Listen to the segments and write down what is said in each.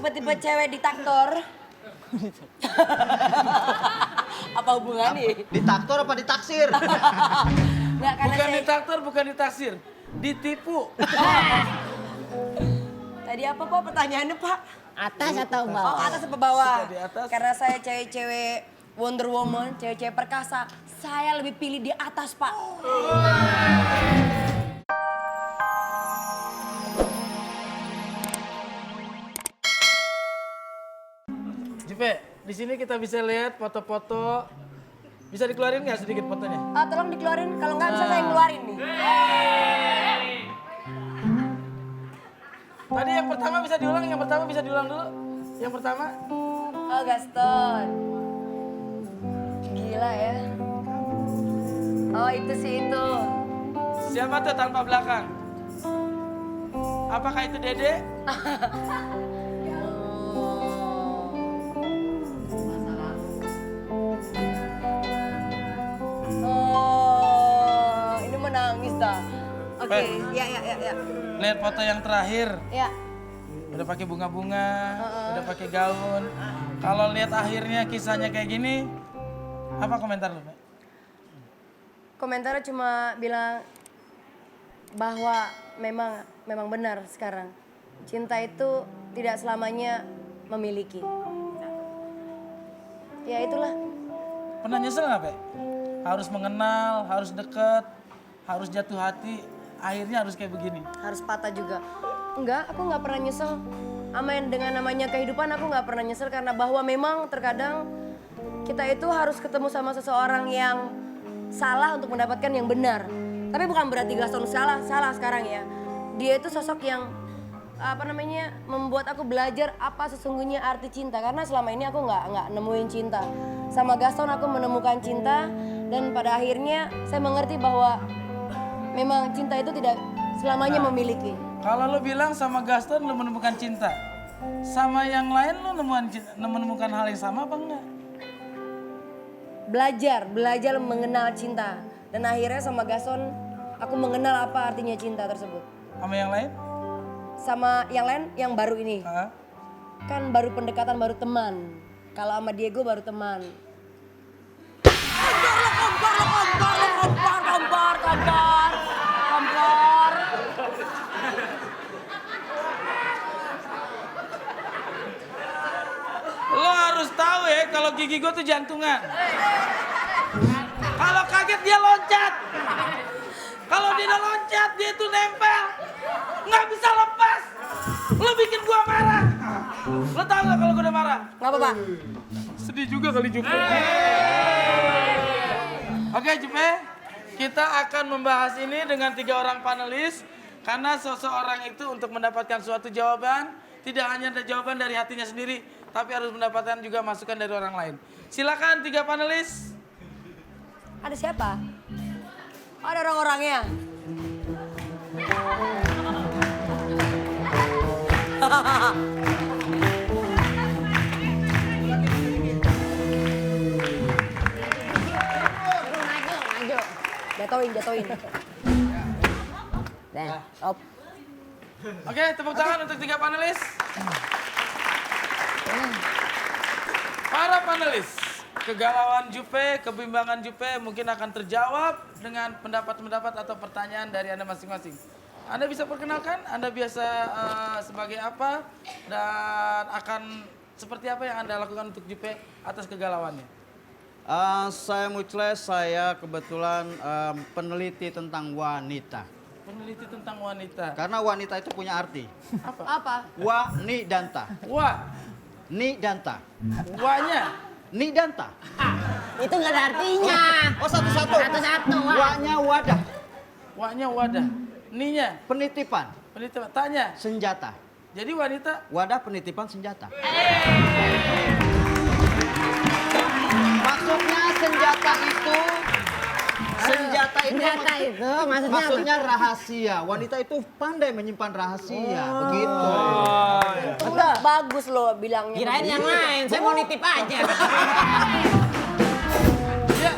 tipe-tipe cewek diktator. Apa hubungannya? Ditaktor apa ditaksir? Nggak, karena Bukan saya... ditaksir, bukan ditaksir. Ditipu. Tadi apa Pak pertanyaannya Pak? Atas atau Oh bawah? atas apa bawah? Suka di atas. Karena saya cewek-cewek Wonder Woman, cewek-cewek perkasa. Saya lebih pilih di atas Pak. Jupe, di sini kita bisa lihat foto-foto. Bisa dikeluarin nggak sedikit fotonya? Tolong dikeluarin, kalau nggak bisa saya ngeluarin nih. Tadi yang pertama bisa diulang, yang pertama bisa diulang dulu. Yang pertama, Oh Gaston. Gila ya. Oh itu sih itu. siapa tuh tanpa belakang? Apakah itu Dede? Oh, ini menangis dah. Oke, ya. Lihat foto yang terakhir. Ya, Udah pakai bunga-bunga, udah pakai gaun. Kalau lihat akhirnya kisahnya kayak gini, apa komentar lu? Pak? komentarnya cuma bilang bahwa memang benar sekarang. Cinta itu tidak selamanya memiliki. Ya itulah. Pernah nyesel nggak, Pak? Harus mengenal, harus deket, harus jatuh hati, akhirnya harus kayak begini. Harus patah juga. Enggak, aku nggak pernah nyesel. Dengan namanya kehidupan aku nggak pernah nyesel karena bahwa memang terkadang kita itu harus ketemu sama seseorang yang salah untuk mendapatkan yang benar. Tapi bukan berarti Gaston salah sekarang ya. Dia itu sosok yang membuat aku belajar apa sesungguhnya arti cinta karena selama ini aku nggak nemuin cinta. Sama Gaston aku menemukan cinta dan pada akhirnya saya mengerti bahwa memang cinta itu tidak selamanya memiliki. Kalau lu bilang sama Gaston lu menemukan cinta, sama yang lain lu menemukan hal yang sama apa enggak? Belajar mengenal cinta dan akhirnya sama Gaston aku mengenal apa artinya cinta tersebut. Sama yang lain? Sama yang lain yang baru ini Hah? kan baru pendekatan, baru teman. Kalau sama Diego baru teman. Kompor. Lo harus tahu ya kalau gigi gue tuh jantungan. Kalau kaget dia loncat. Kalau dia udah loncat dia tuh nempel. Nggak bisa lepas. Lo bikin gua marah. Lo tahu nggak kalau gue udah marah? Nggak apa-apa. Sedih juga kali Jupe. Oke Jupe, kita akan membahas ini dengan 3 orang panelis. Karena seseorang itu untuk mendapatkan suatu jawaban, tidak hanya ada jawaban dari hatinya sendiri, tapi harus mendapatkan juga masukan dari orang lain. Silakan 3 panelis. Ada siapa? Oh, ada orang-orangnya. Maju. Jatoin. Dah, stop. Oke, tepuk tangan untuk 3 panelis. Para panelis, kegalauan Jupe, kebimbangan Jupe mungkin akan terjawab dengan pendapat-pendapat atau pertanyaan dari Anda masing-masing. Anda bisa perkenalkan, Anda biasa sebagai apa, dan akan seperti apa yang Anda lakukan untuk Jupe atas kegalauannya. Saya Mucles, saya kebetulan peneliti tentang wanita. Peneliti tentang wanita. Karena wanita itu punya arti. Apa? Wa, ni, danta. Wa, Ni, danta. wanya. Ni, danta. Itu nggak ada artinya. Oh, satu-satu. Satu-satu, Wak. Wa-nya wadah. Wanya wadah. Ninya, Penitipan. peneliti tanya. Senjata. Jadi wanita Wadah penitipan senjata. Maksudnya senjata itu Senjata itu maksudnya apa? rahasia. Wanita itu pandai menyimpan rahasia, begitu. Udah bagus loh bilangnya. Kirain yang lain, saya mau nitip aja. Ya,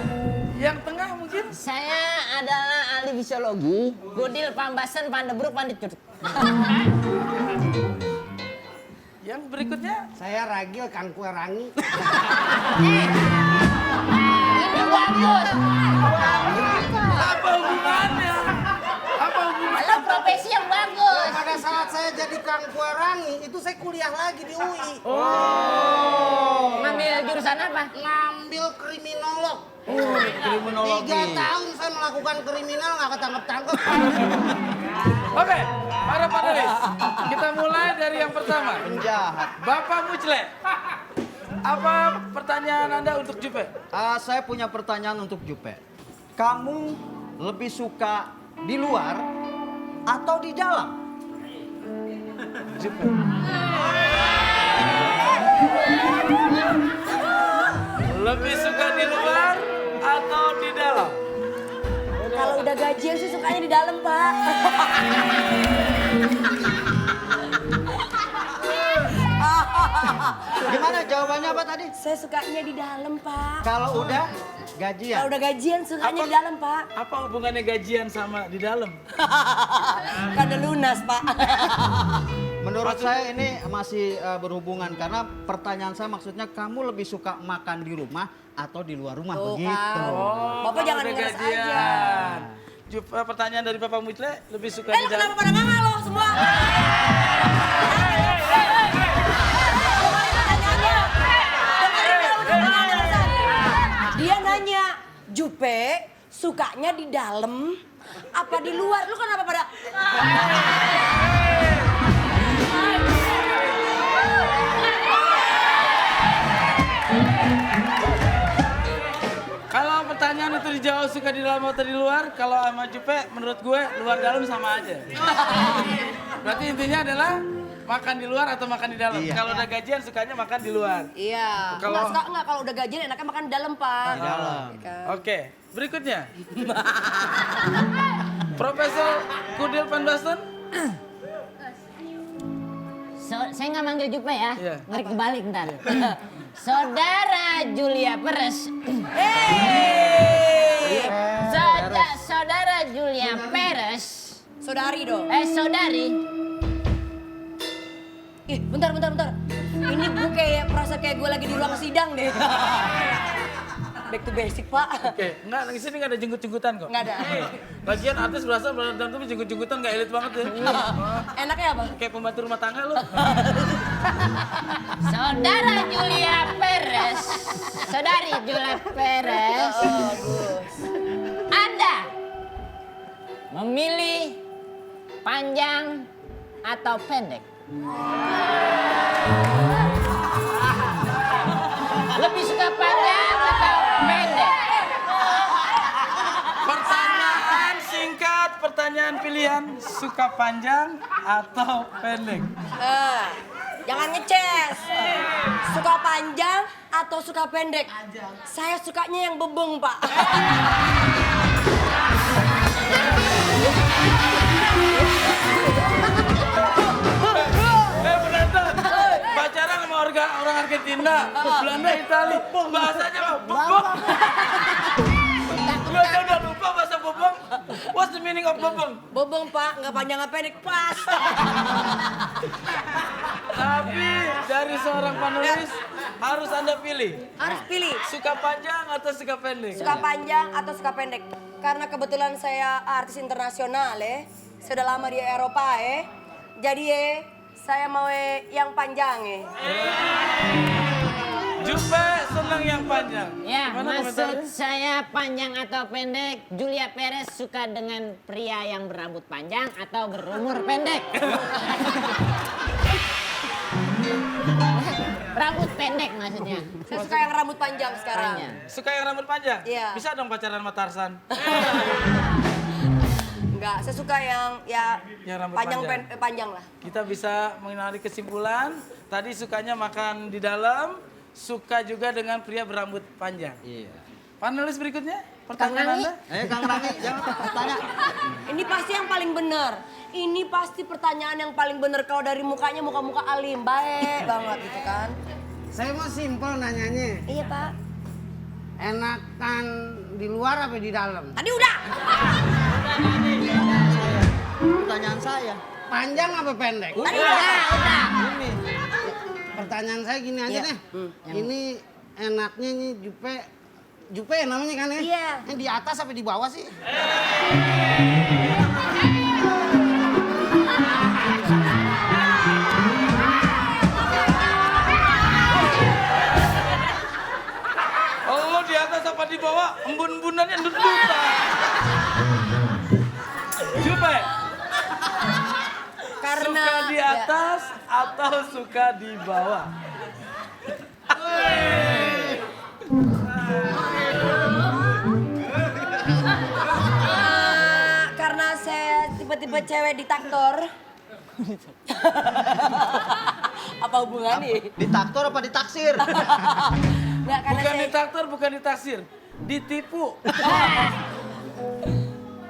yang tengah mungkin. Saya adalah ahli fisiologi, Godil Pambasan Pandebruk Pandicur. Yang berikutnya? Saya Ragil Kang Kue Rangi. Ini bagus. Apa hubungannya? Apa hubungannya? Malah profesi yang bagus. Pada saat saya jadi Kang Kue Rangi, itu saya kuliah lagi di UI. Ngambil jurusan apa? Ngambil kriminolog. Kriminologi. 3 tahun saya melakukan kriminal nggak ketangkep-tangkep. Oke, para panelis. Kita mulai dari yang pertama. Penjahat. Bapak Mucle. Apa pertanyaan Anda untuk Jupe? Saya punya pertanyaan untuk Jupe. Kamu lebih suka di luar atau di dalam? Jupe. Lebih suka di luar atau di dalam? Kalau udah gajian sih sukanya di dalam, Pak. Gimana jawabannya apa tadi? Saya sukanya di dalam, Pak. Kalau udah gajian. Kalau udah gajian sukanya di dalam, Pak. Apa hubungannya gajian sama di dalam? Kan udah lunas, Pak. Menurut saya ini masih berhubungan karena pertanyaan saya maksudnya kamu lebih suka makan di rumah atau di luar rumah Tuh, begitu. kan. Bapak kalau jangan udah ngeres gajian. aja. Pertanyaan dari Bapak Mucle, lebih suka Lo di kenapa dalam? pada nganga lo semua? Dia nanya, Jupe sukanya di dalam apa di luar? Lu kenapa pada... Kalau pertanyaan itu dijawab suka di dalam atau di luar, kalau sama Jupe menurut gue luar dalam sama aja. Berarti intinya adalah makan di luar atau makan di dalam. Iya. Kalau udah gajian sukanya makan di luar. Iya. Kalau- Enggak, kalau udah gajian enaknya makan di dalam, Pak. Di dalam. Oke, berikutnya. Profesor Kudil Van Basten. Saya nggak manggil Jupe ya. Iya. Ngeri kebalik ntar. Saudara Julia Peres. Saudara Julia Peres. Saudari dong. Saudari. Ih, bentar. Ini gue kayak merasa kayak gue lagi di ruang sidang deh. Back to basic, Pak. Oke, enggak, di sini enggak ada jenggut-jenggutan kok. Nggak ada. Lagian artis berasa dan tuh jenggut-jenggutan enggak elit banget ya. Enaknya apa? Kayak pembantu rumah tangga lu. Saudara Julia Peres. Saudari Julia Peres. Anda memilih panjang atau pendek? Lebih suka panjang atau pendek? Pertanyaan singkat, pertanyaan pilihan, suka panjang atau pendek? Jangan ngeces. Suka panjang atau suka pendek? Saya sukanya yang bebeng, Pak. Penonton, pacaran sama orang Argentina, Belanda, Itali, bahasanya apa? Bebek. Lu aja udah lupa bahasa bebek. What's the meaning of bebek? Bebeng, Pak. Nggak panjang nggak pendek. Pas. Tapi dari seorang panelis harus Anda pilih. Harus pilih. Suka panjang atau suka pendek? Suka panjang atau suka pendek? Karena kebetulan saya artis internasional sudah lama di Eropa jadi saya mau yang panjang Jupe senang yang panjang. Ya, Gimana maksud komentarnya? saya panjang atau pendek, Julia Perez suka dengan pria yang berambut panjang atau berumur pendek? Rambut pendek maksudnya. Saya suka yang rambut panjang sekarang. Panjang. Suka yang rambut panjang? Iya. Bisa dong pacaran sama Tarsan. Enggak, saya suka yang Yang rambut panjang panjang. panjang lah. Kita bisa menarik kesimpulan, tadi sukanya makan di dalam, suka juga dengan pria berambut panjang. Iya. Panelis berikutnya, pertanyaan Rangi. Anda? Ayo Kang Rangi, jangan tanya. Ini pasti yang paling benar. Ini pasti pertanyaan yang paling benar kalau dari mukanya muka-muka alim, baik banget gitu kan. Saya mau simpel nanyanya. Iya, Pak. Enakan di luar apa di dalam? Tadi udah. Pertanyaan saya. Panjang apa pendek? Tadi udah. Ini pertanyaan saya gini aja deh. Ini enaknya nih Jupe namanya kan ya? Iya. Ini di atas apa di bawah sih? Oh, di atas apa di bawah? Embun-embunannya endut-endutan. Jupe, Karena suka di atas atau suka di bawah? Karena saya tipe-tipe cewek diktator. Apa hubungannya? Ditaktor apa ditaksir? Nggak, karena Bukan saya... ditraktor, bukan ditaksir. Ditipu.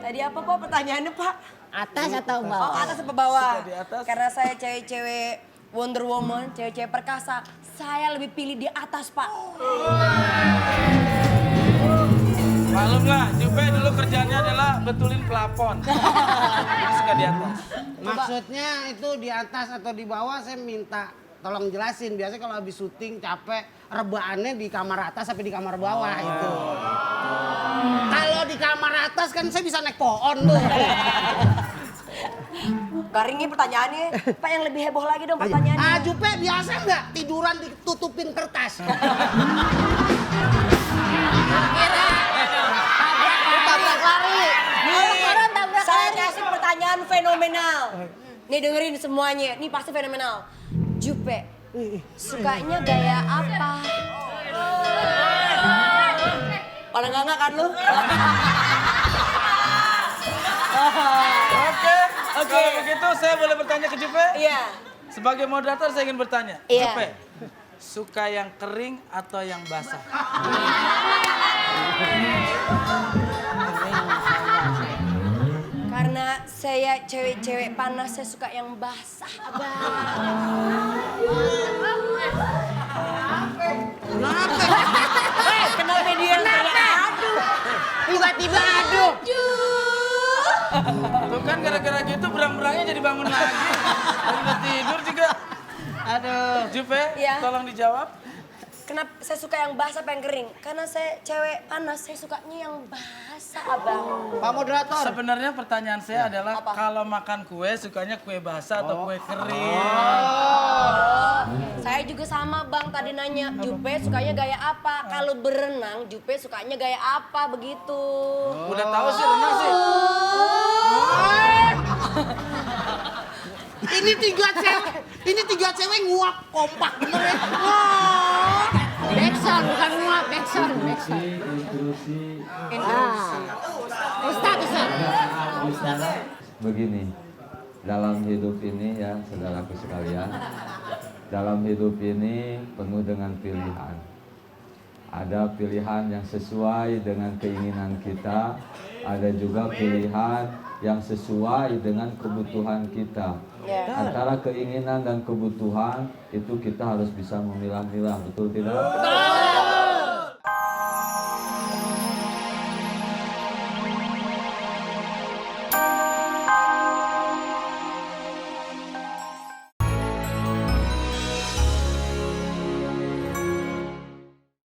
Tadi apa Pak pertanyaannya Pak? Atas atau Oh bawah? atas apa bawah? Suka di atas. Karena saya cewek-cewek Wonder Woman, cewek-cewek perkasa. Saya lebih pilih di atas Pak. Maklum lah, Jupe dulu kerjanya adalah betulin plafon. Jadi suka di atas. Maksudnya itu di atas atau di bawah saya minta tolong jelasin. Biasanya kalau habis syuting capek, rebahannya di kamar atas apa di kamar bawah itu. Kalau di kamar atas kan saya bisa naik pohon tuh. Garingnya pertanyaannya. Pak yang lebih heboh lagi dong pertanyaannya. Ah Jupe biasa nggak tiduran ditutupin kertas? Tabrak lari. Orang tabrak Saya lari. kasih pertanyaan fenomenal. Nih dengerin semuanya. Nih pasti fenomenal. Jupe, sukanya gaya apa? Pada nggak kan lu? Oke, kalau begitu saya boleh bertanya ke Jupe? Iya. Sebagai moderator saya ingin bertanya. Iya. Jupe, suka yang kering atau yang basah? Karena saya cewek-cewek panas, saya suka yang basah, abang. Kenapa dia yang teriak aduh? Tiba-tiba aduh. Tuh kan gara-gara gitu berang-berangnya jadi bangun lagi. Dan udah tidur juga. Aduh. Jupe, Iya. tolong dijawab. Kenapa saya suka yang basah apa yang kering? Karena saya cewek panas, saya sukanya yang basah, abang. Pak moderator. Sebenarnya pertanyaan saya adalah Apa? kalau makan kue sukanya kue basah atau kue kering? Oh, saya juga sama bang tadi nanya, Jupe sukanya gaya apa? Kalau berenang, Jupe sukanya gaya apa begitu? Udah tahu sih renang sih. Ini tiga cewek nguap kompak bener ya. Backsound bukan nguap, backsound. Ustaz. Begini, dalam hidup ini ya saudaraku sekalian, dalam hidup ini penuh dengan pilihan. Ada pilihan yang sesuai dengan keinginan kita, ada juga pilihan yang sesuai dengan kebutuhan kita. Antara keinginan dan kebutuhan itu kita harus bisa memilah-milah, betul tidak?